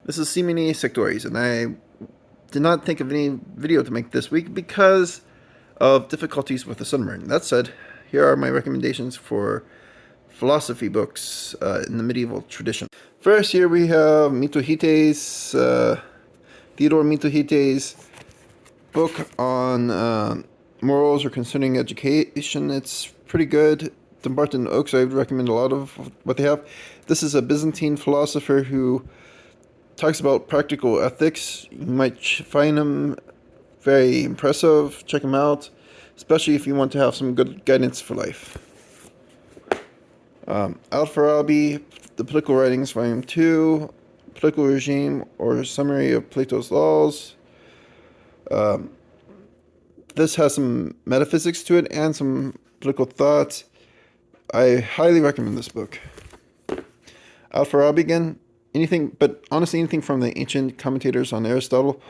This is Simini Sectories, and I did not think of any video to make this week because of difficulties with the submarine. That said, here are my recommendations for philosophy books in the medieval tradition. First, here we have Theodore Mitohite's book on morals or concerning education. It's pretty good. Dumbarton Oaks, I would recommend a lot of what they have. This is a Byzantine philosopher who talks about practical ethics. You might find him very impressive. Check him out, especially if you want to have some good guidance for life. Al-Farabi, The Political Writings, Volume 2, Political Regime or Summary of Plato's Laws. This has some metaphysics to it and some political thought. I highly recommend this book. Al-Farabi again, honestly, anything from the ancient commentators on Aristotle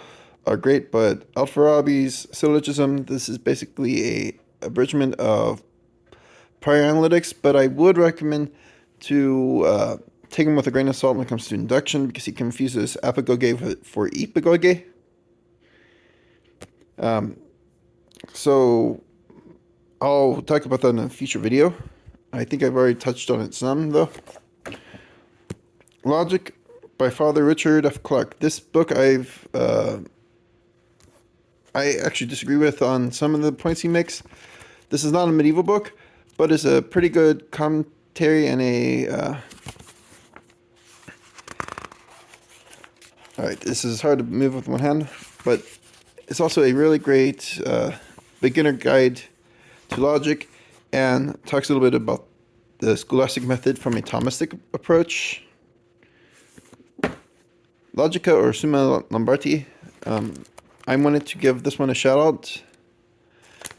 are great, but Al-Farabi's syllogism, this is basically a abridgment of prior analytics, but I would recommend to take him with a grain of salt when it comes to induction because he confuses apagoge for epagoge. So I'll talk about that in a future video. I think I've already touched on it some, though. Logic by Father Richard F. Clarke. This book I actually disagree with on some of the points he makes. This is not a medieval book, but it's a pretty good commentary and alright, this is hard to move with one hand, but it's also a really great beginner guide to logic and talks a little bit about the scholastic method from a Thomistic approach. Logica or Summa Lombardi. I wanted to give this one a shout out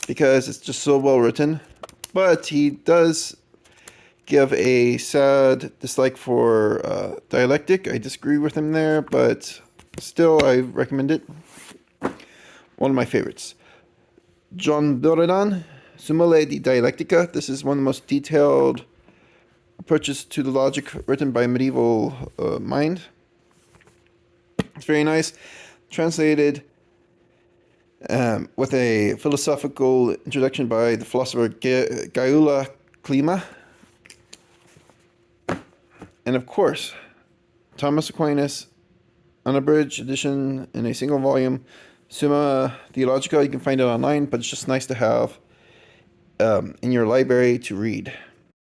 because it's just so well written, but he does give a sad dislike for dialectic. I disagree with him there, but still I recommend it. One of my favorites. John Buridan, Summa di Dialectica. This is one of the most detailed approaches to the logic written by a medieval mind. It's very nice. Translated with a philosophical introduction by the philosopher Gyula Klima. And of course, Thomas Aquinas, unabridged edition in a single volume, Summa Theologica. You can find it online, but it's just nice to have in your library to read.